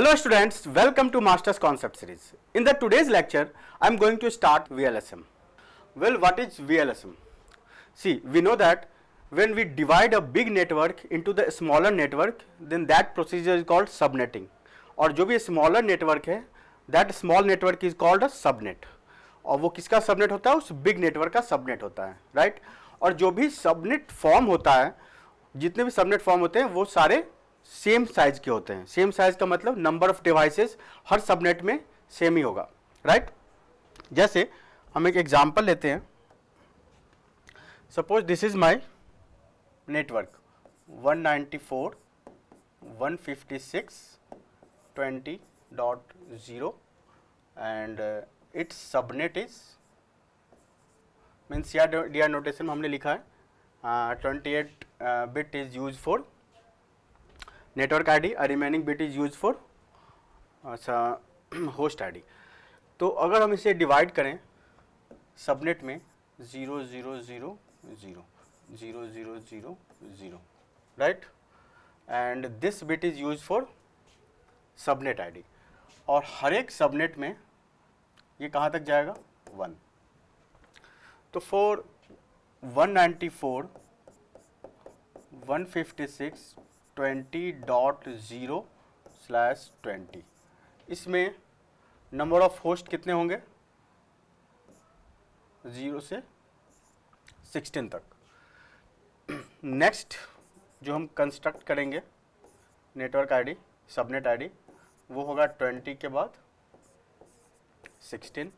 Hello students, welcome to Masters Concept Series. In the today's lecture, I am going to start VLSM. Well, what is VLSM? See, we know that when we divide a big network into the smaller network, then that procedure is called subnetting. और जो भी smaller network है, that small network is called a subnet. और वो किसका subnet होता है? उस बिग नेटवर्क का सबनेट होता है, राइट? और जो भी सबनेट फॉर्म होता है, जितने भी सबनेट फॉर्म होते हैं वो सारे सेम साइज के होते हैं. सेम साइज का मतलब नंबर ऑफ डिवाइसेस हर सबनेट में सेम ही होगा, राइट? जैसे हम एक एग्जांपल लेते हैं. Suppose this is my network 194.156.20.0 and it's subnet is means DR notation में हमने लिखा है 28 bit is use for network ID, remaining bit is use for host ID. तो अगर हम इसे डिवाइड करें सबनेट में 0000000, right, and this bit is use for subnet ID, और हर एक सबनेट में ये कहाँ तक जाएगा? 1. तो फॉर 194.156.20.0/20 इसमें नंबर ऑफ होस्ट कितने होंगे? 0 से 16 तक. नेक्स्ट जो हम कंस्ट्रक्ट करेंगे नेटवर्क आईडी, सबनेट आईडी, वो होगा 20 के बाद 16.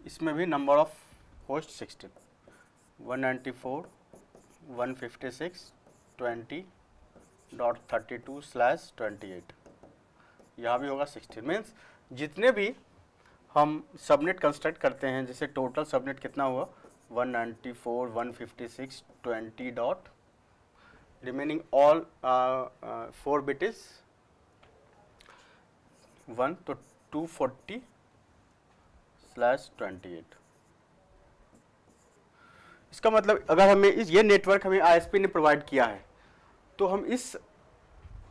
इसमें भी नंबर ऑफ होस्ट 16. 194.156.20.32/28 यहाँ भी होगा 16. मीन्स जितने भी हम सबनेट कंस्ट्रक्ट करते हैं, जैसे टोटल सबनेट कितना हुआ 194.156.20 dot remaining all 4 bit is 1, तो 240/28. इसका मतलब अगर हमें ये नेटवर्क हमें आईएसपी ने प्रोवाइड किया है, तो हम इस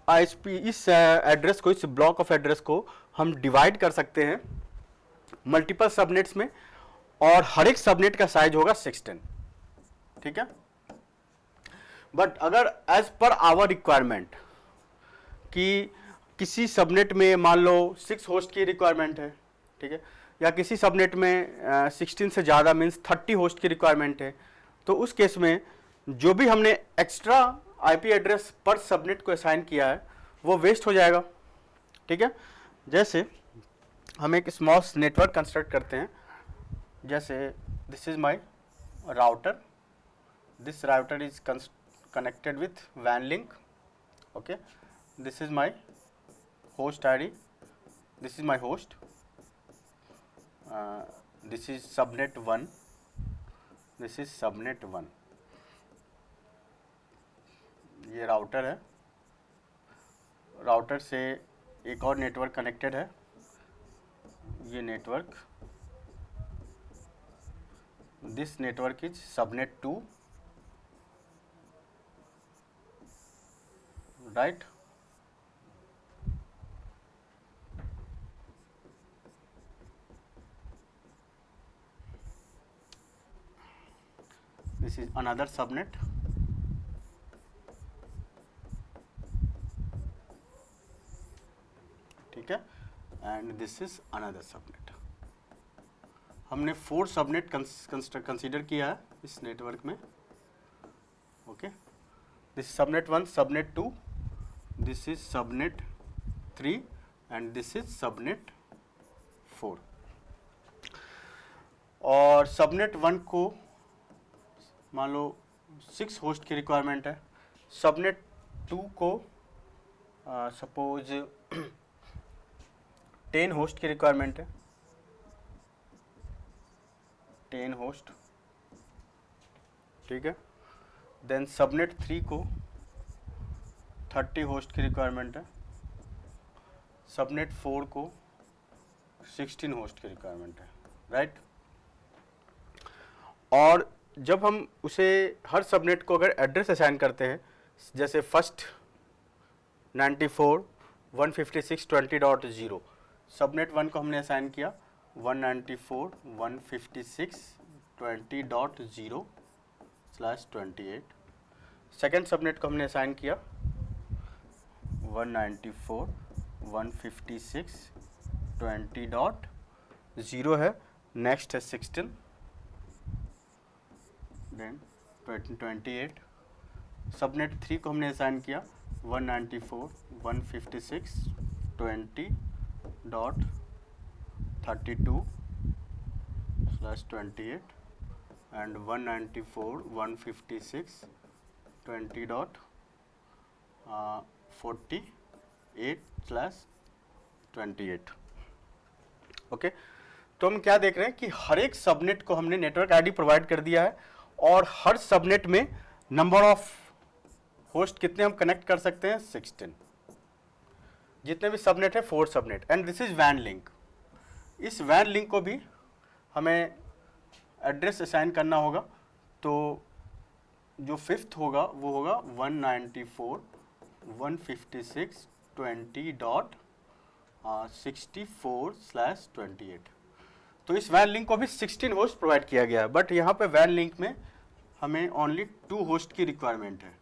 आईएसपी इस एड्रेस को, इस ब्लॉक ऑफ एड्रेस को हम डिवाइड कर सकते हैं मल्टीपल सबनेट्स में, और हर एक सबनेट का साइज होगा 16. ठीक है. बट अगर एज पर आवर रिक्वायरमेंट कि किसी सबनेट में मान लो 6 होस्ट की रिक्वायरमेंट है, ठीक है, या किसी सबनेट में 16 से ज़्यादा मीन्स 30 होस्ट की रिक्वायरमेंट है, तो उस केस में जो भी हमने एक्स्ट्रा आईपी एड्रेस पर सबनेट को असाइन किया है वो वेस्ट हो जाएगा. ठीक है. जैसे हम एक स्मॉल नेटवर्क कंस्ट्रक्ट करते हैं. जैसे this is my router, this router is connected with वैन link. Okay, this is my host ID, this is my host, this is subnet 1, this is subnet 1. ये राउटर है, राउटर से एक और network connected है, ये network, this network is subnet 2, right. This is another subnet. ठीक है. And this is another subnet. हमने 4 सबनेट कंसीडर किया है इस नेटवर्क में. Okay, this subnet 1, subnet 2, this is subnet 3 and this is subnet 4. और सबनेट 1 को मान लो 6 होस्ट की रिक्वायरमेंट है, सबनेट 2 को सपोज 10 होस्ट की रिक्वायरमेंट है, 10 होस्ट. ठीक है. देन सबनेट 3 को 30 होस्ट की रिक्वायरमेंट है, सबनेट 4 को 16 होस्ट की रिक्वायरमेंट है, राइट. और जब हम उसे हर सबनेट को अगर एड्रेस असाइन करते हैं, जैसे फर्स्ट 94 156.20.0। सबनेट 1 को हमने असाइन किया 194.156.20.0/28। सेकेंड सबनेट को हमने असाइन किया 194.156.20.0 है, नेक्स्ट है 16, देन 28। सबनेट 3 को हमने असाइन किया 194.156.32/28 and 194.156.20.48/28। ओके, तो हम क्या देख रहे हैं कि हर एक सबनेट को हमने नेटवर्क आईडी प्रोवाइड कर दिया है और हर सबनेट में नंबर ऑफ होस्ट कितने हम कनेक्ट कर सकते हैं 16। जितने भी सबनेट है 4 subnet and this is when link. इस वैन लिंक को भी हमें एड्रेस असाइन करना होगा, तो जो फिफ्थ होगा वो होगा 194.156.20.64/28। तो इस वैन लिंक को भी 16 होस्ट प्रोवाइड किया गया है, बट यहाँ पे वैन लिंक में हमें ओनली 2 होस्ट की रिक्वायरमेंट है,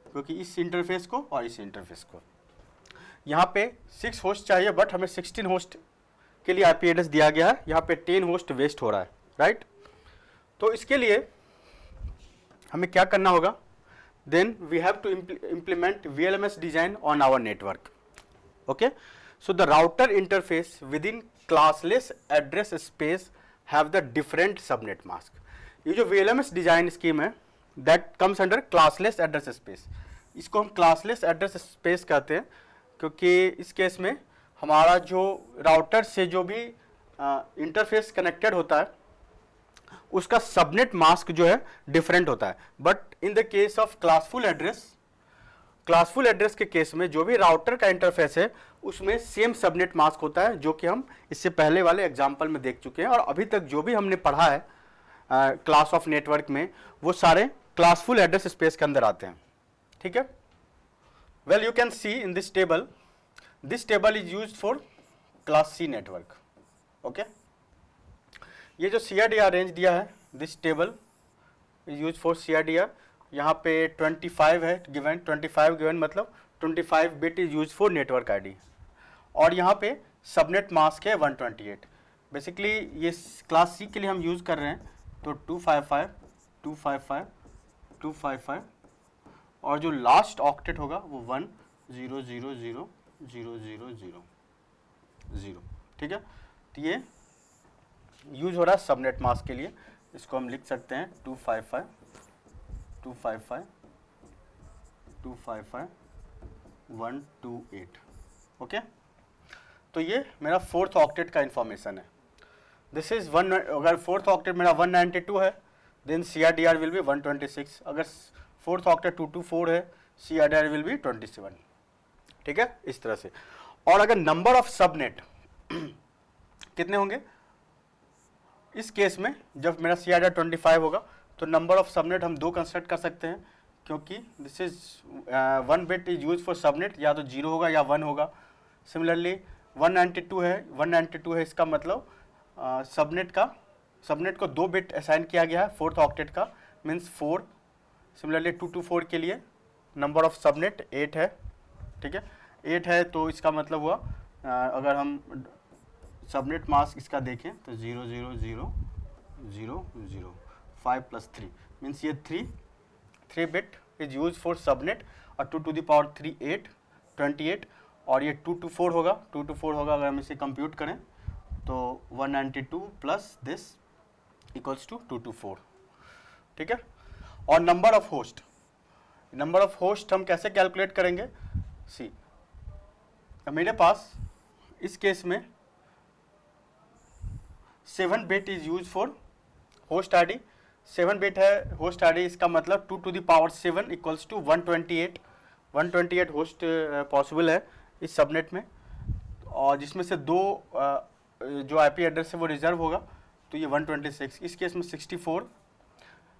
क्योंकि इस इंटरफेस को और इस इंटरफेस को यहाँ पे 6 होस्ट चाहिए, बट हमें 16 होस्ट के लिए आईपी एड्रेस दिया गया है। यहाँ पे 10 होस्ट वेस्ट हो रहा है, राइट। तो इसके लिए हमें क्या करना होगा, then we have to implement VLMS design on our network. Okay, so the router interface within classless address space have the different subnet mask. ये जो VLMS डिजाइन स्कीम है that comes under classless address space. इसको हम classless address space कहते हैं, क्योंकि इस case में हमारा जो राउटर से जो भी इंटरफेस कनेक्टेड होता है उसका सबनेट मास्क जो है डिफरेंट होता है। But in the case of classful address के केस में जो भी राउटर का इंटरफेस है उसमें सेम सबनेट मास्क होता है, जो कि हम इससे पहले वाले एग्जाम्पल में देख चुके हैं। और अभी तक जो भी हमने पढ़ा है क्लास ऑफ नेटवर्क में वो सारे क्लासफुल एड्रेस स्पेस के अंदर आते हैं, ठीक है। Well, you can see in this table is used for class C network. Okay, ये जो CRDR रेंज दिया है, this table is use for CRDR। यहाँ पे 25 है गिवन, 25 गिवन मतलब 25 bit is use for network ID, और यहाँ पे सबनेट मास्क है 128। बेसिकली ये क्लास सी के लिए हम यूज कर रहे हैं, तो 255 255 255 और जो लास्ट ऑक्टेट होगा वो 100000000, ठीक है। तो ये यूज हो रहा है सबनेट मास्क के लिए। इसको हम लिख सकते हैं 255 255 255 128। ओके, तो ये मेरा 4th ऑक्टेट का इंफॉर्मेशन है। दिस इज वन, अगर 4th ऑक्टेट मेरा 192 है देन CRDR विल बी 126। अगर 4th ऑक्टेट 224 है CRDR विल बी 27, ठीक है, इस तरह से। और अगर नंबर ऑफ सबनेट कितने होंगे इस केस में, जब मेरा CRDR 25 होगा तो नंबर ऑफ सबनेट हम 2 कंस्ट्रक्ट कर सकते हैं, क्योंकि this is 1 bit is use for subnet, या तो 0 होगा या 1 होगा। सिमिलरली 192 है, इसका मतलब सबनेट को 2 बिट असाइन किया गया है 4th ऑक्टेट का, मीन्स 4। सिमिलरली 224 के लिए नंबर ऑफ सबनेट 8 है, ठीक है, 8 है, तो इसका मतलब हुआ अगर हम सबनेट मास्क इसका देखें तो 00000 5 + 3 मीन्स ये 3 bit is use for subnet, और 2 to the power 3 28, और ये 224 होगा अगर हम इसे कंप्यूट करें तो 192 प्लस दिस इक्वल्स टू 224, ठीक है। और नंबर ऑफ होस्ट हम कैसे कैलकुलेट करेंगे, सी मेरे पास इस केस में 7 bit is use for host ID. 7 bit है होस्ट आईडी, इसका मतलब 2 to the power 7 equals to 128 host possible है इस सबनेट में, और जिसमें से 2 जो आईपी एड्रेस है वो रिजर्व होगा, तो ये 126, इस केस में 64,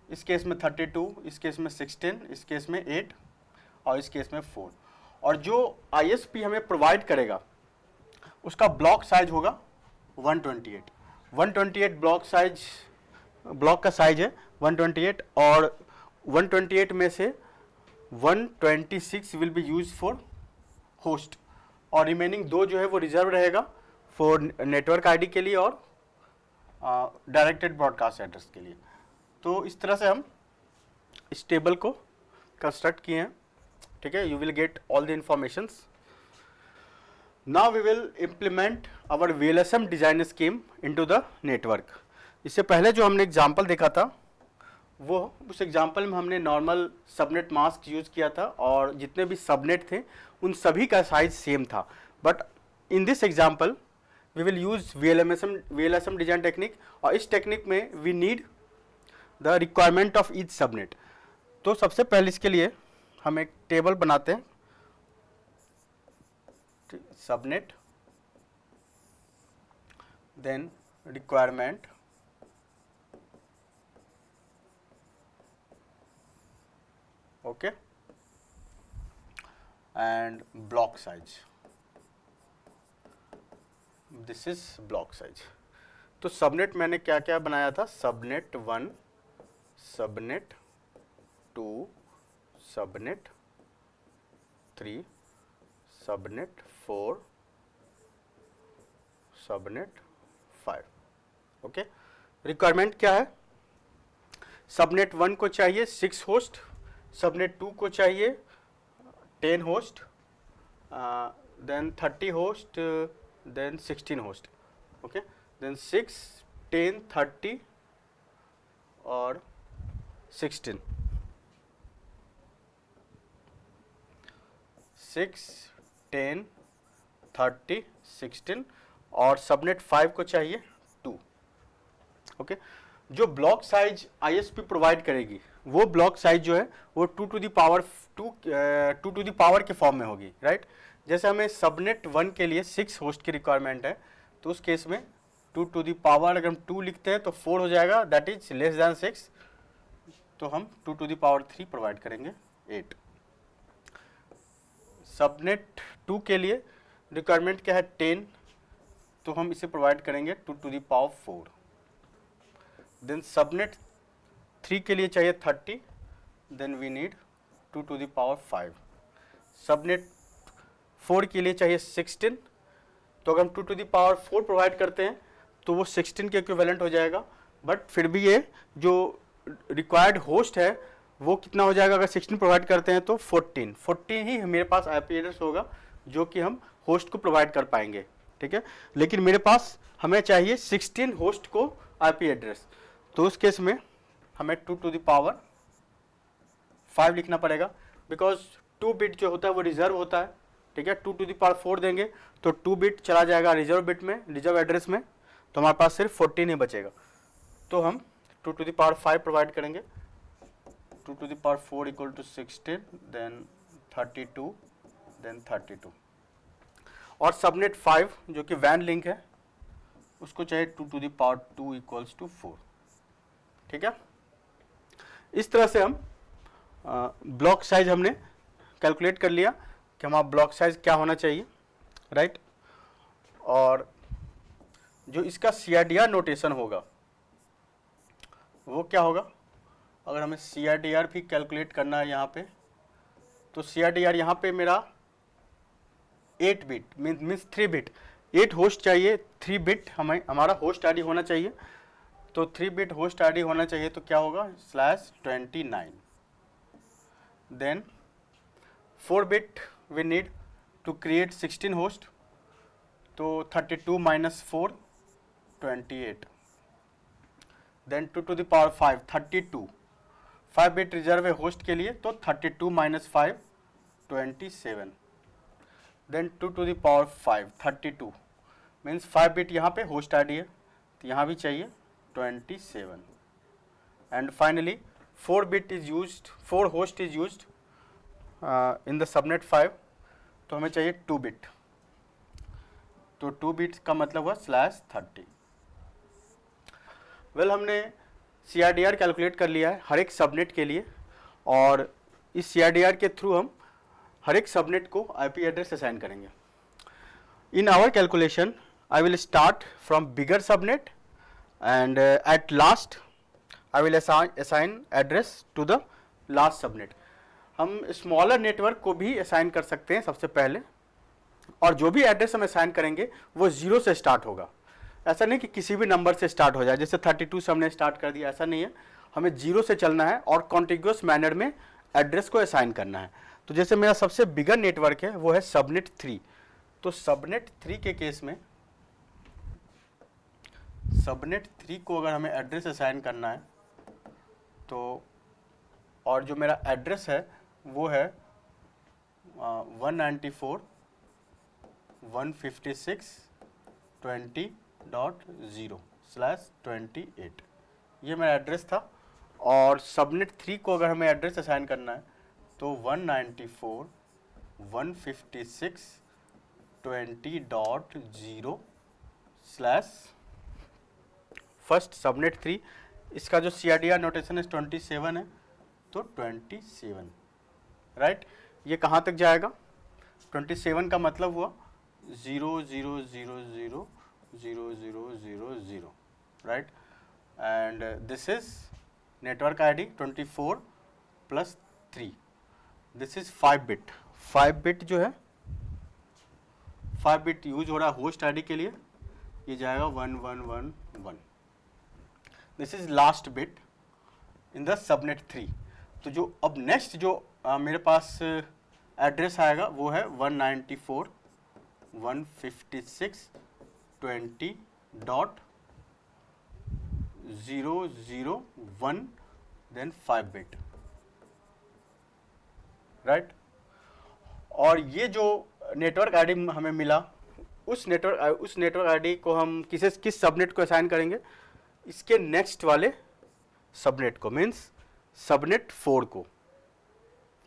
इस केस में 32, इस केस में 16, इस केस में 8 और इस केस में 4। और जो ISP हमें प्रोवाइड करेगा उसका ब्लॉक साइज होगा 128 ब्लॉक का साइज है 128, और 128 में से 126 will be use for host, और रिमेनिंग 2 जो है वो रिजर्व रहेगा फॉर नेटवर्क आईडी के लिए और डायरेक्टेड ब्रॉडकास्ट एड्रेस के लिए। तो इस तरह से हम इस टेबल को कंस्ट्रक्ट किए हैं, ठीक है। You will get all the informations. Now we will implement our VLSM design scheme into the network. इससे पहले जो हमने एग्जांपल देखा था वो उस एग्जांपल में हमने नॉर्मल सबनेट मास्क यूज़ किया था और जितने भी सबनेट थे उन सभी का साइज सेम था। But in this example we will use VLSM design technique, और इस टेक्निक में we need the requirement of each subnet. तो सबसे पहले इसके लिए हम एक टेबल बनाते हैं, subnet, then requirement, okay, and block size. This is block size. तो सबनेट मैंने क्या क्या बनाया था, subnet 1, subnet 2, subnet 3, subnet 4, subnet 5, okay. Requirement क्या है, सबनेट 1 को चाहिए 6 होस्ट, सबनेट 2 को चाहिए 10 host, then 30 host, then 16 host, okay, then 6, 10, 30 और 16, 6, 10, 30, 16, और सबनेट 5 को चाहिए 2, ओके। जो ब्लॉक साइज ISP प्रोवाइड करेगी वो ब्लॉक साइज जो है वो 2 टू द पावर के फॉर्म में होगी, राइट। जैसे हमें सबनेट 1 के लिए 6 होस्ट की रिक्वायरमेंट है, तो उस केस में 2 टू द पावर अगर हम 2 लिखते हैं तो 4 हो जाएगा, दैट इज लेस दैन 6, तो हम 2 टू द पावर 3 प्रोवाइड करेंगे, 8। सबनेट 2 के लिए रिक्वायरमेंट क्या है 10, तो हम इसे प्रोवाइड करेंगे 2 to the power 4। Then subnet 3 के लिए चाहिए 30, then we need 2 to the power 5। Subnet 4 के लिए चाहिए 16, तो अगर हम 2 टू द पावर 4 प्रोवाइड करते हैं तो वो 16 के इक्विवेलेंट हो जाएगा, बट फिर भी ये जो रिक्वायर्ड होस्ट है वो कितना हो जाएगा, अगर 16 प्रोवाइड करते हैं तो 14 ही मेरे पास IP एड्रेस होगा जो कि हम होस्ट को प्रोवाइड कर पाएंगे, ठीक है। लेकिन मेरे पास हमें चाहिए 16 होस्ट को IP एड्रेस, तो उस केस में हमें 2 टू द पावर 5 लिखना पड़ेगा, बिकॉज 2 बिट जो होता है वो रिजर्व होता है, ठीक है। 2 टू द पावर 4 देंगे तो 2 बिट चला जाएगा रिजर्व बिट में, रिजर्व एड्रेस में, तो हमारे पास सिर्फ 14 ही बचेगा। तो हम 2 टू द पावर 5 प्रोवाइड करेंगे, 2 to the power 4 equal to 16, then 32, then 32। और सबनेट 5 जो कि वैन लिंक है उसको चाहिए 2 to the power 2 equals to 4, ठीक है। इस तरह से हम ब्लॉक साइज हमने कैलकुलेट कर लिया कि हमारा ब्लॉक साइज क्या होना चाहिए, राइट। और जो इसका CRDR नोटेशन होगा वो क्या होगा, अगर हमें CRDR भी कैलकुलेट करना है यहाँ पे, तो CRDR यहाँ पे मेरा 8 बिट मीन्स 3 बिट, 8 होस्ट चाहिए, 3 बिट हमारा होस्ट ID होना चाहिए, तो 3 बिट होस्ट ID होना चाहिए, तो क्या होगा /29, then 4 bit we need to create 16 host, तो 32 - 4 28, then 2 to the power 5 32, 5 bit reserve है होस्ट के लिए, तो 32 - 5 27, then 2 to the power 5 32 means 5 bit यहाँ पे होस्ट ID है, तो यहाँ भी चाहिए 27, and finally 4 bit is used, 4 host is used in the subnet 5, तो हमें चाहिए 2 बिट, तो 2 बिट का मतलब हुआ /30। वेल हमने CRDR कैलकुलेट कर लिया है हर एक सबनेट के लिए, और इस CRDR के थ्रू हम हर एक सबनेट को आईपी एड्रेस असाइन करेंगे। In our calculation I will start from bigger subnet and at last I will assign address to the last subnet. हम स्मॉलर नेटवर्क को भी असाइन कर सकते हैं सबसे पहले, और जो भी एड्रेस हम असाइन करेंगे वो 0 से स्टार्ट होगा। ऐसा नहीं कि किसी भी नंबर से स्टार्ट हो जाए, जैसे 32 से हमने स्टार्ट कर दिया, ऐसा नहीं है। हमें 0 से चलना है और कॉन्टिग्यूअस मैनर में एड्रेस को असाइन करना है। तो जैसे मेरा सबसे बिगर नेटवर्क है वो है सबनेट 3, तो सबनेट 3 के केस में सबनेट 3 को अगर हमें एड्रेस असाइन करना है तो, और जो मेरा एड्रेस है वो है 194.156.20.28, ये मेरा एड्रेस था। और सबनेट 3 को अगर हमें एड्रेस असाइन करना है तो 194.156.20.0 स्लैश फर्स्ट सबनेट 3। इसका जो CRDR नोटेशन है 27 है, तो 27, राइट। ये कहाँ तक जाएगा? 27 का मतलब हुआ 0000000, right. And this is network ID 24 + 3, this is 5 bit. 5 bit जो है 5 बिट यूज हो रहा है होस्ट ID के लिए, ये जाएगा 1111। This is last bit in the subnet 3। तो जो अब नेक्स्ट जो मेरे पास एड्रेस आएगा वो है 194.156.20.001 देन 5 बिट, राइट। और ये जो नेटवर्क आईडी हमें मिला, उस नेटवर्क आईडी को हम किस सबनेट को असाइन करेंगे? इसके नेक्स्ट वाले सबनेट को, मीन्स सबनेट 4 को,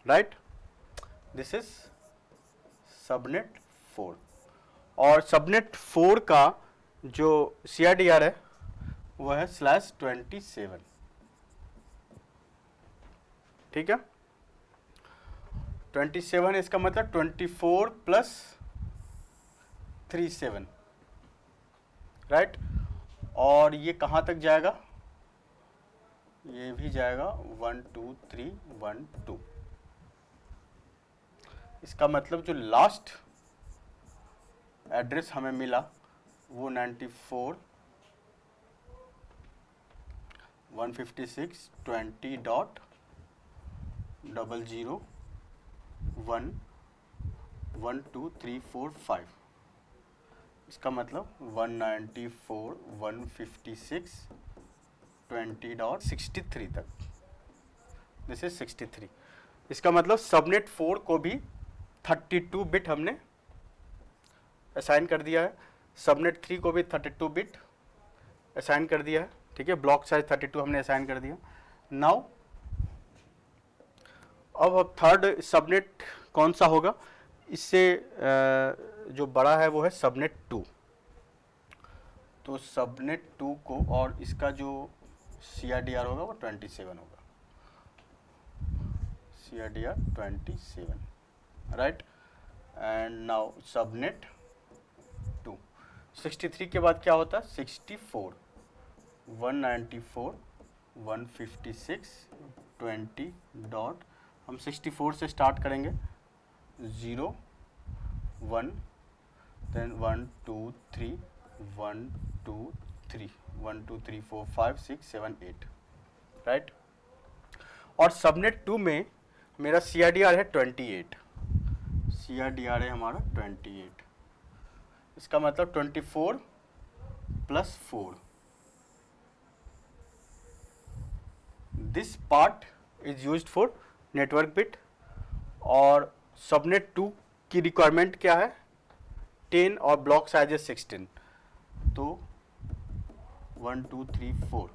राइट। This is subnet 4। और सबनेट 4 का जो CRDR है वो है /27, ठीक है। 27 इसका मतलब 24 + 37, राइट। और ये कहाँ तक जाएगा? ये भी जाएगा 12312। इसका मतलब जो लास्ट एड्रेस हमें मिला वो 94.156.20.11234.5। इसका मतलब 194.156.20.63 तक, दिस इज 63। इसका मतलब सबनेट 4 को भी 32 बिट हमने असाइन कर दिया है, सबनेट 3 को भी 32 बिट असाइन कर दिया है, ठीक है। ब्लॉक साइज 32 हमने असाइन कर दिया। नाउ अब थर्ड सबनेट कौन सा होगा? इससे जो बड़ा है वो है सबनेट 2। तो सबनेट 2 को, और इसका जो CRDR होगा वो 27 होगा, CRDR 27, right. And now subnet 2। 63 के बाद क्या होता है? 64, 194.156.20. हम 64 से स्टार्ट करेंगे, 0 1 देन 1 2 3 1 2 3 1 2 3 4 5 6 7 8, राइट। और सबनेट 2 में मेरा CRDR है 28, CRDR है हमारा 28। इसका मतलब 24 + 4। This part is used for network bit. और सबनेट 2 की रिक्वायरमेंट क्या है? 10 और ब्लॉक साइज है 16, तो 1 2 3 4,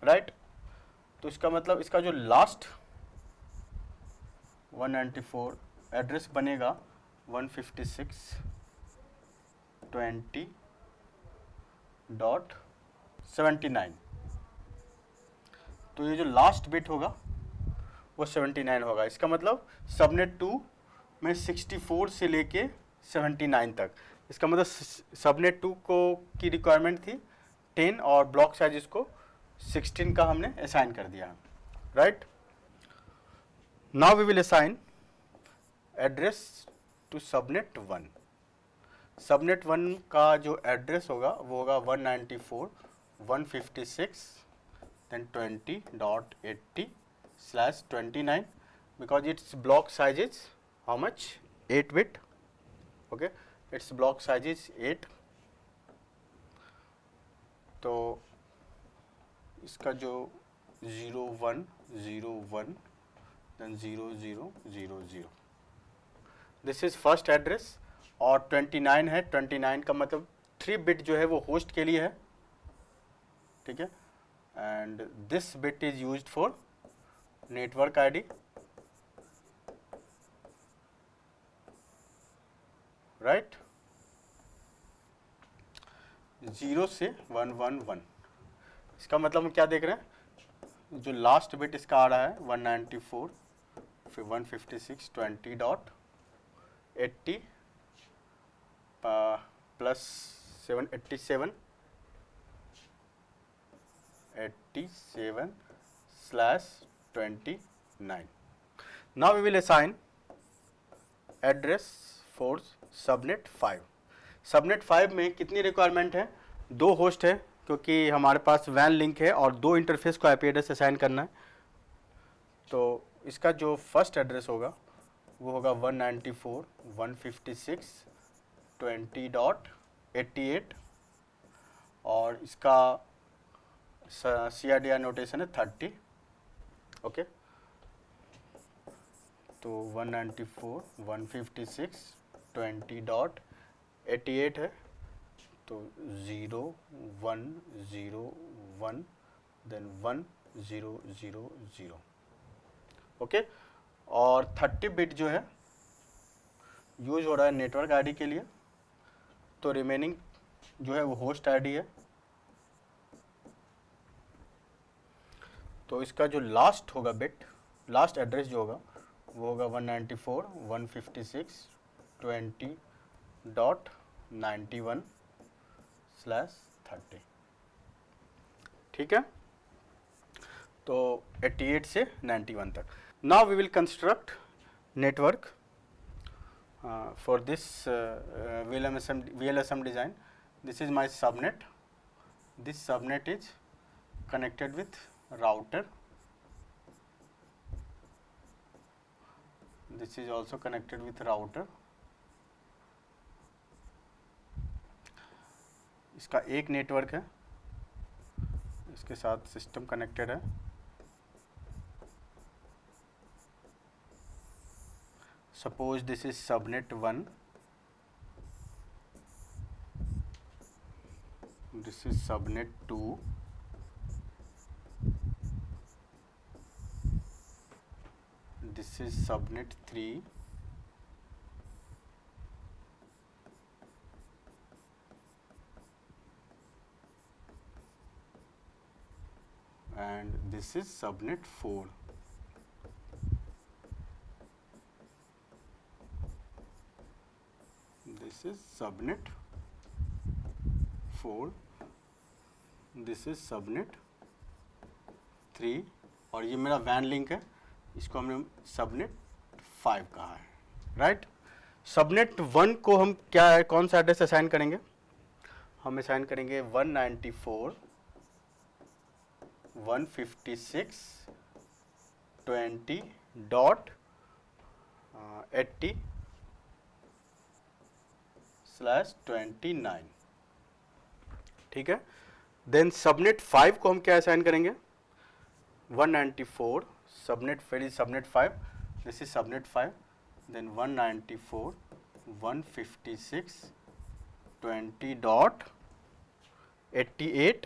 राइट। तो इसका मतलब इसका जो लास्ट 194 एड्रेस बनेगा 156.20.79। तो ये जो लास्ट बिट होगा वो 79 होगा। इसका मतलब सबनेट 2 में 64 से लेके 79 तक। इसका मतलब सबनेट 2 को की रिक्वायरमेंट थी 10 और ब्लॉक साइज इसको 16 का हमने असाइन कर दिया, right. Now we will assign address to subnet 1। Subnet 1 का जो एड्रेस होगा वो होगा 194.156.20.80/29 because its block size is how much? 8 bit. Okay, its block size is 8. तो इसका जो 0101 then 0000 this is first address. और 29 है, 29 का मतलब 3 बिट जो है वो होस्ट के लिए है, ठीक है। And this bit is used for network ID, right. 0 से 111। इसका मतलब हम क्या देख रहे हैं, जो लास्ट बिट इसका आ रहा है 194 फिर 156.20.80 plus 787 87/29. Now we will assign address for subnet 5। Subnet 5 में कितनी रिक्वायरमेंट है, 2 होस्ट है, क्योंकि हमारे पास वैन लिंक है और 2 इंटरफेस को आईपी एड्रेस असाइन करना है। तो इसका जो फर्स्ट एड्रेस होगा वो होगा 194.156.20.88 और इसका CRDR नोटेशन है 30, ओके। तो 194.156.20.88 है, तो 0101 देन 1000, ओके। और 30 बिट जो है यूज हो रहा है नेटवर्क आईडी के लिए, तो रिमेनिंग जो है वो होस्ट आईडी है। तो इसका जो लास्ट होगा बिट, लास्ट एड्रेस जो होगा वो होगा 194.156.20.91/30, ठीक है। तो 88 से 91 तक। Now we will construct network for this VLSM design. This is my subnet. This subnet is connected with router. This is also connected with router. इसका एक नेटवर्क है, इसके साथ सिस्टम कनेक्टेड है। Suppose this is subnet 1, this is subnet 2, this is subnet 3, and this is subnet 4. This is subnet 4, this is subnet 3 और ये मेरा van link है, इसको हमने सबनेट 5 कहा है, राइट। सबनेट 1 को हम क्या है, कौन सा एड्रेस असाइन करेंगे, हम असाइन करेंगे 194.156.20.80/29, ठीक है। देन सबनेट 5 को हम क्या असाइन करेंगे, 194 सबनेट, फिर is subnet 5, this is subnet 5, then 194.156.20.88/30,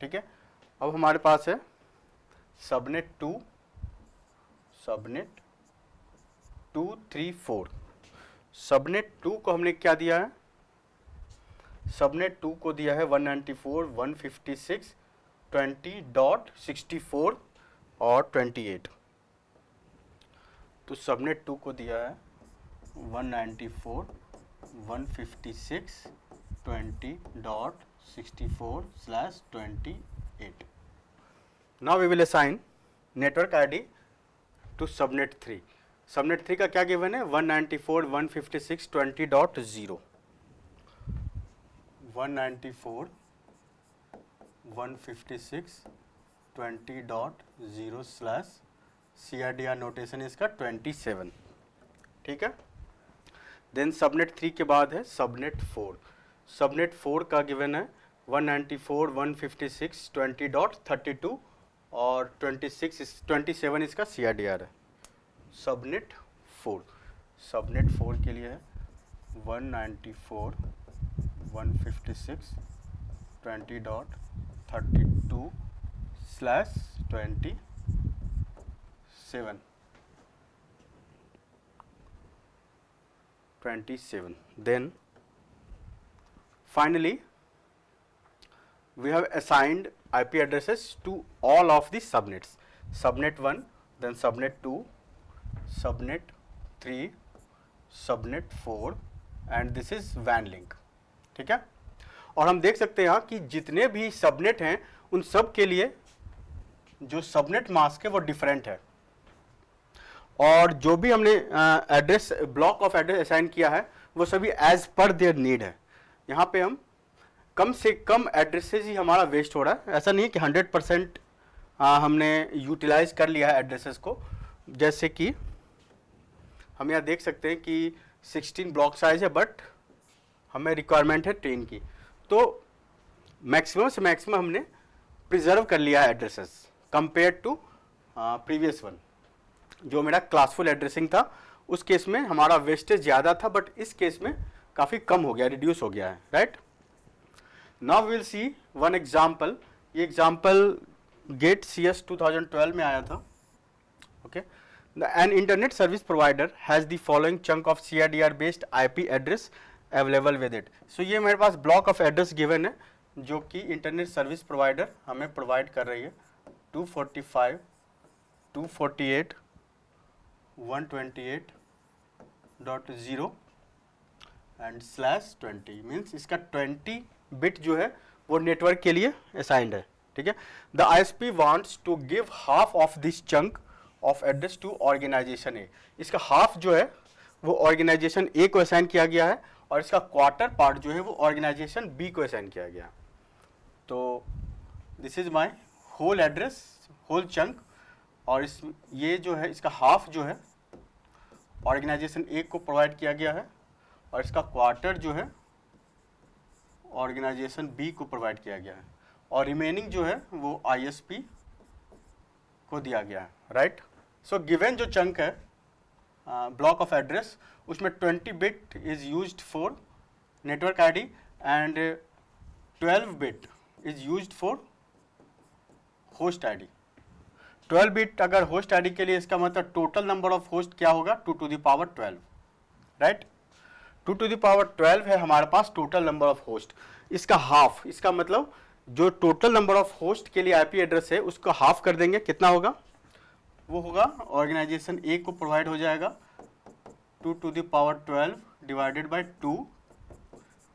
ठीक है। अब हमारे पास है सबनेट 2, सबनेट 2, 3, 4। सबनेट 2 को हमने क्या दिया है, सबनेट 2 को दिया है 194.156 20.64 और 28। तो सबनेट 2 को दिया है 194.20.64/28. Now we will assign network ID to subnet 3. Subnet 3 का क्या गिवन है? 194.156.20.0 194.156.20.0 CRDR नोटेशन इसका 27, ठीक है। देन सबनेट 3 के बाद है सबनेट 4। सबनेट 4 का गिवन है 194.156.20.32 और 27 इसका CRDR है। सबनेट 4 के लिए है 194.156.20.27. Then finally we have assigned IP addresses to all of the subnets. Subnet 1, then subnet 2, subnet 3, subnet 4 and this is WAN link, ठीक है। और हम देख सकते हैं यहाँ कि जितने भी सबनेट हैं उन सब के लिए जो सबनेट मास्क है वो डिफरेंट है, और जो भी हमने address block of address assign किया है वो सभी एज पर देयर नीड है। यहाँ पे हम कम से कम एड्रेसेस ही हमारा वेस्ट हो रहा है। ऐसा नहीं है कि 100% हमने यूटिलाइज कर लिया है एड्रेसेस को। जैसे कि हम यहाँ देख सकते हैं कि 16 ब्लॉक साइज है बट हमें रिक्वायरमेंट है 10 की, तो मैक्सिमम से मैक्सिमम हमने प्रिजर्व कर लिया है addresses compare to previous one. जो मेरा क्लासफुल एड्रेसिंग था उस केस में हमारा वेस्टेज ज़्यादा था, बट इस केस में काफ़ी कम हो गया, रिड्यूस हो गया है, right. Now will see one example. ये एग्जाम्पल गेट CS 2012 में आया था, okay. An internet service provider has the following chunk of CRDR based IP address available with it. So ये मेरे पास ब्लॉक ऑफ एड्रेस गिवन है जो कि internet service provider हमें प्रोवाइड कर रही है 245, 248, 128.0 एंड /20 मीन्स इसका 20 बिट जो है वो नेटवर्क के लिए असाइंड है, ठीक है। The ISP wants to give half of this chunk of address to organisation A. इसका हाफ जो है वो ऑर्गेनाइजेशन ए को असाइन किया गया है और इसका क्वार्टर पार्ट जो है वो ऑर्गेनाइजेशन बी को असाइन किया गया। तो this is my whole address, whole chunk, और इस ये जो है इसका हाफ जो है ऑर्गेनाइजेशन ए को प्रोवाइड किया गया है और इसका क्वार्टर जो है ऑर्गेनाइजेशन बी को प्रोवाइड किया गया है, और रिमेनिंग जो है वो ISP को दिया गया है, राइट। सो गिवन जो चंक है ब्लॉक ऑफ एड्रेस उसमें 20 bit is used for network ID and 12 bit is used for host ID. 12 bit अगर होस्ट आईडी के लिए, इसका मतलब टोटल नंबर ऑफ होस्ट क्या होगा 2 to the power 12, right. 2 to the power 12 है हमारे पास टोटल नंबर ऑफ होस्ट। इसका हाफ, इसका मतलब जो टोटल नंबर ऑफ होस्ट के लिए IP एड्रेस है उसको हाफ कर देंगे, कितना होगा? वो होगा ऑर्गेनाइजेशन ए को प्रोवाइड हो जाएगा 2 to the power 12 divided by 2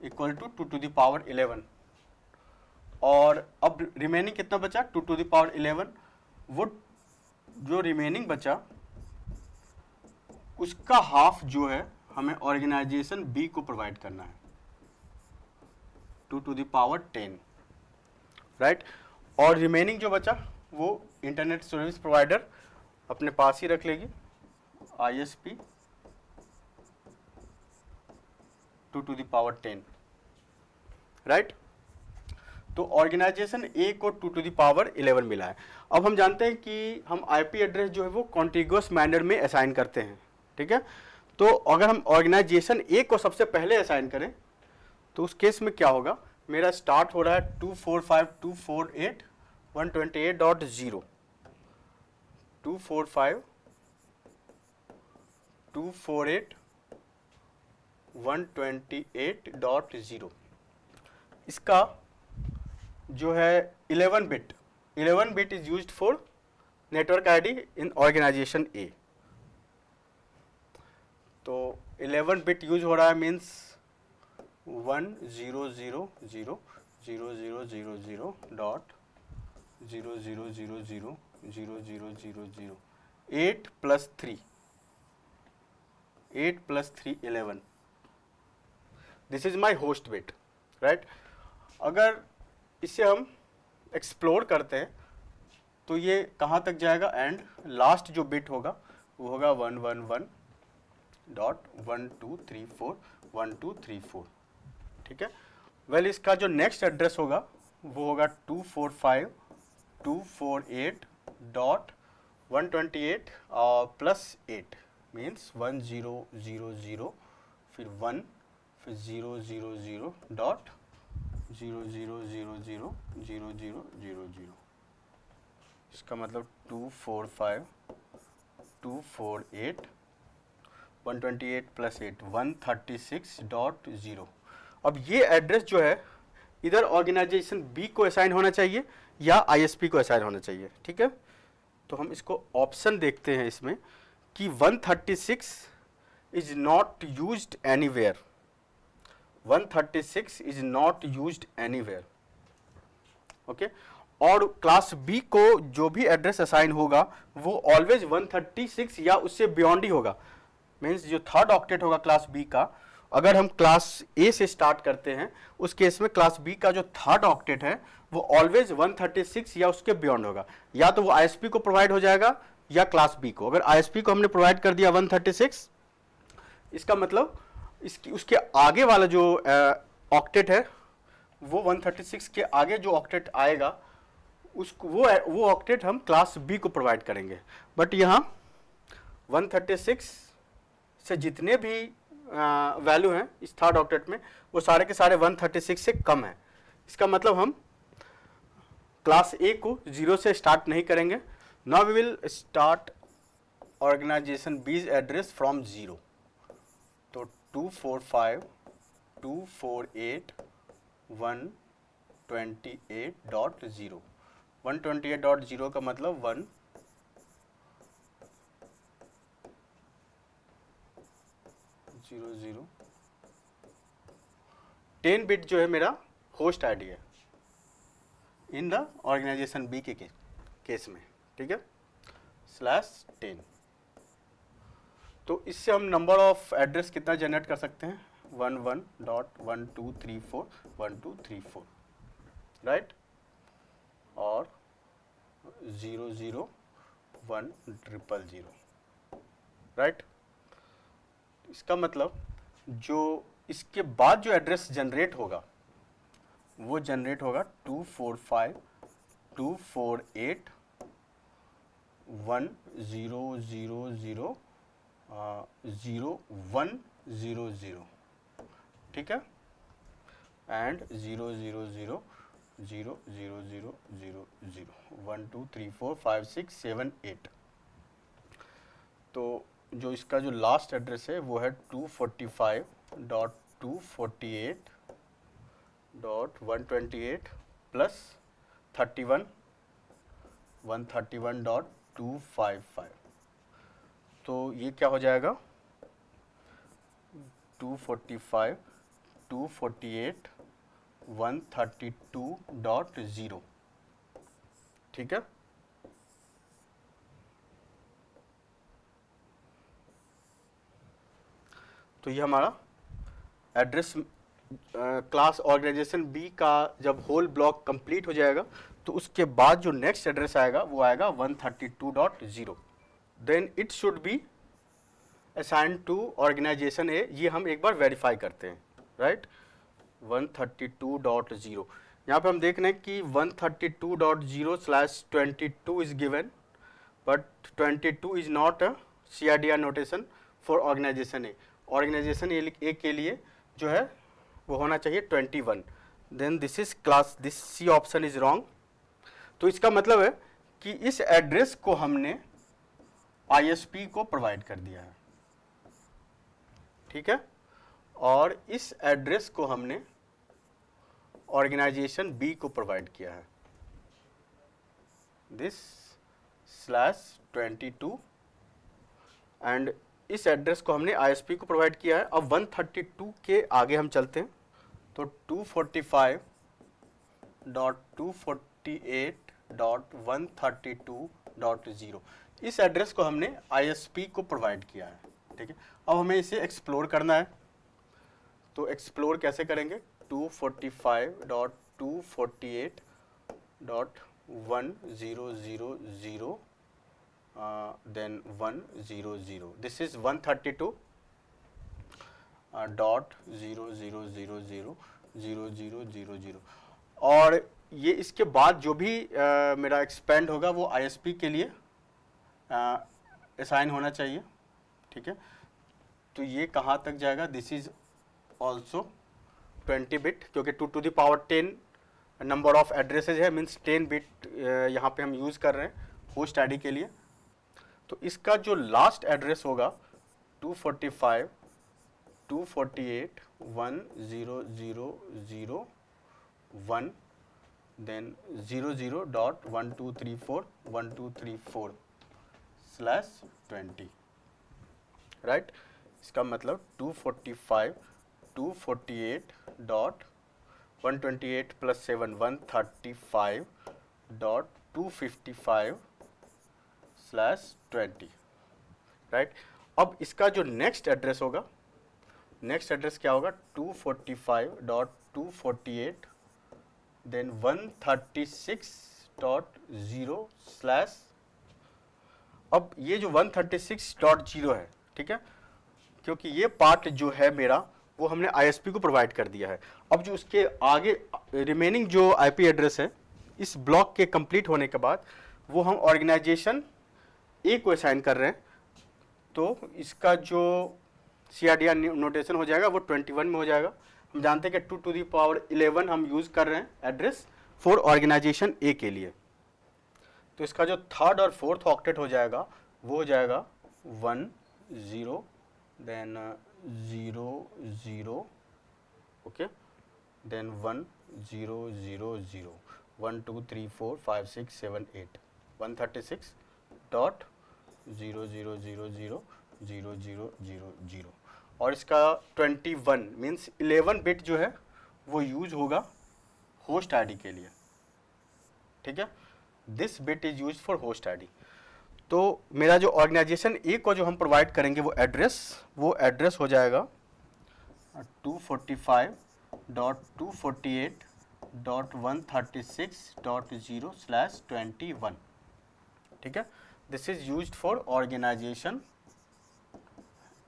equal to 2 to the power 11, और अब रिमेनिंग कितना बचा 2 to the power 11। वो जो रिमेनिंग बचा उसका हाफ जो है हमें ऑर्गेनाइजेशन बी को प्रोवाइड करना है 2 to the power 10, राइट। और रिमेनिंग जो बचा वो इंटरनेट सर्विस प्रोवाइडर अपने पास ही रख लेगी ISP 2 to the power 10, right. तो ऑर्गेनाइजेशन ए को 2 to the power 11 मिला है। अब हम जानते हैं कि हम IP एड्रेस जो है वो कॉन्टिग्यूअस मैनर में असाइन करते हैं, ठीक है। तो अगर हम ऑर्गेनाइजेशन ए को सबसे पहले असाइन करें तो उस केस में क्या होगा, मेरा स्टार्ट हो रहा है 245.248.128.0 245.248.128.0। इसका जो है 11 bit 11 bit is used for network ID in organization A. तो 11 बिट यूज हो रहा है, means 1000000000000000 8 + 3 11, this is my host bit, right. अगर इसे हम एक्सप्लोर करते हैं तो ये कहाँ तक जाएगा, एंड लास्ट जो बिट होगा वो होगा 111.1234 ठीक है। वेल इसका जो नेक्स्ट एड्रेस होगा वो होगा 245.248.128 प्लस 8 मीन्स 1000, फिर 1, फिर 000.00000000, इसका मतलब 245.248.128 प्लस 8 136.0। अब ये एड्रेस जो है इधर ऑर्गेनाइजेशन बी को असाइन होना चाहिए या आईएसपी को असाइन होना चाहिए, ठीक है। तो हम इसको ऑप्शन देखते हैं इसमें कि 136 is not used anywhere, 136 is not used anywhere, okay. और क्लास बी को जो भी एड्रेस असाइन होगा वो ऑलवेज 136 या उससे बियॉन्ड ही होगा, मीन्स जो थर्ड ऑक्टेट होगा क्लास बी का, अगर हम क्लास ए से स्टार्ट करते हैं उस केस में क्लास बी का जो थर्ड ऑक्टेट है वो ऑलवेज 136 या उसके बियॉन्ड होगा, या तो वो आईएसपी को प्रोवाइड हो जाएगा या क्लास बी को। अगर आईएसपी को हमने प्रोवाइड कर दिया 136, इसका मतलब इसकी उसके आगे वाला जो ऑक्टेट है वो 136 के आगे जो ऑक्टेट आएगा उसको वो ऑक्टेट हम क्लास बी को प्रोवाइड करेंगे। बट यहाँ 136 से जितने भी वैल्यू हैं इस थर्ड ऑक्टेट में वो सारे के सारे 136 से कम है। इसका मतलब हम क्लास ए को 0 से स्टार्ट नहीं करेंगे। Now we will start organization B's address from 0। तो 245.248.128.0, 128.0 का मतलब 1 0 10 बिट जो है मेरा होस्ट आईडी है इन द ऑर्गेनाइजेशन बी के केस में, ठीक है, /10। तो इससे हम नंबर ऑफ एड्रेस कितना जनरेट कर सकते हैं, 11.1234.1234, राइट, और 00100, राइट। इसका मतलब जो इसके बाद जो एड्रेस जनरेट होगा वो जनरेट होगा 245.248.100.0100, ठीक है, एंड 0000000 1 2 3 4 5 6 7 8। तो जो इसका जो लास्ट एड्रेस है वो है 245.248.128 प्लस 31 131.255। तो ये क्या हो जाएगा, 245.248.132.0, ठीक है। तो ये हमारा एड्रेस क्लास ऑर्गेनाइजेशन बी का जब होल ब्लॉक कंप्लीट हो जाएगा तो उसके बाद जो नेक्स्ट एड्रेस आएगा वो आएगा 132.0। Then it should be assigned to organisation A. ये हम एक बार वेरीफाई करते हैं, राइट। 132.0 यहाँ पे हम देख रहे हैं कि 132.0/22 is given, but 22 is not a CRDR notation for organisation A. Organisation A के लिए जो है वो होना चाहिए 21। Then this is class, this C option is wrong. तो इसका मतलब है कि इस एड्रेस को हमने ISP को प्रोवाइड कर दिया है, ठीक है, और इस एड्रेस को हमने ऑर्गेनाइजेशन बी को प्रोवाइड किया है। दिस /22 एंड इस एड्रेस को हमने ISP को प्रोवाइड किया है। अब 132 के आगे हम चलते हैं तो 245.248.132.0 इस एड्रेस को हमने ISP को प्रोवाइड किया है। ठीक है, अब हमें इसे एक्सप्लोर करना है। तो एक्सप्लोर कैसे करेंगे? 245.248.1000 then 100. This is 132.000000000 और ये इसके बाद जो भी मेरा एक्सपेंड होगा वो ISP के लिए असाइन होना चाहिए। ठीक है, तो ये कहाँ तक जाएगा? दिस इज ऑल्सो 20 बिट, क्योंकि 2 to the power 10 number of addresses है, मीन्स 10 बिट यहाँ पे हम यूज़ कर रहे हैं होस्ट आईडी के लिए। तो इसका जो लास्ट एड्रेस होगा 245.248.100001 देन 00.1234.1234/20 राइट। इसका मतलब 245.248.128 + 7 135.255/20 राइट। अब इसका जो नेक्स्ट एड्रेस होगा, नेक्स्ट एड्रेस क्या होगा? 245.248 देन 136.0 अब ये जो 136.0 है, ठीक है, क्योंकि ये पार्ट जो है मेरा वो हमने ISP को प्रोवाइड कर दिया है। अब जो उसके आगे रिमेनिंग जो IP एड्रेस है इस ब्लॉक के कंप्लीट होने के बाद वो हम ऑर्गेनाइजेशन A को असाइन कर रहे हैं। तो इसका जो CRDR नोटेशन हो जाएगा वो 21 में हो जाएगा। हम जानते हैं कि 2 to the power 11 हम यूज़ कर रहे हैं एड्रेस फॉर ऑर्गेनाइजेशन A के लिए। तो इसका जो थर्ड और फोर्थ ऑक्टेट हो जाएगा वो हो जाएगा 10 देन 00 ओके देन 1000 1 2 3 4 5 6 7 8 136.0000000 और इसका 21 मीन्स 11 बिट जो है वो यूज होगा होस्ट आईडी के लिए। ठीक है, this bit is use for host ID. तो मेरा जो ऑर्गेनाइजेशन ए को जो हम प्रोवाइड करेंगे वो एड्रेस हो जाएगा 245.248.136.0/21। ठीक है, this is used for organisation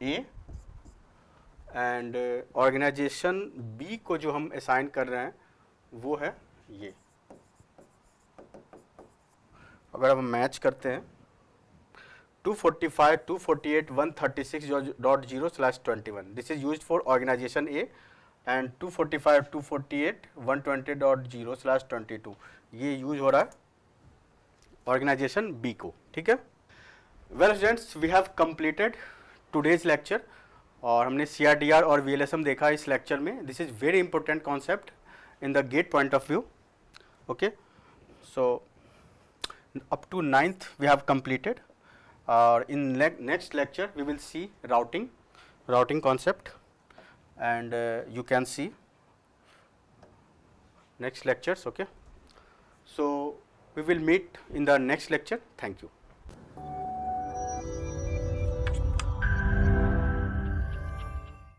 A and organization B को जो हम असाइन कर रहे हैं वो है ये। अगर हम मैच करते हैं 245.248.136.0/21 this is used for organisation A and 245.248.120.0/22 ये यूज हो रहा है ऑर्गेनाइजेशन बी को। ठीक है, well students, we have completed today's lecture और हमने CRDR और VLSM देखा इस लेक्चर में। This is very important concept in the GATE point of view. Okay, so up to 9th we have completed. In next lecture we will see routing concept and you can see next lectures. Okay, so we will meet in the next lecture. Thank you.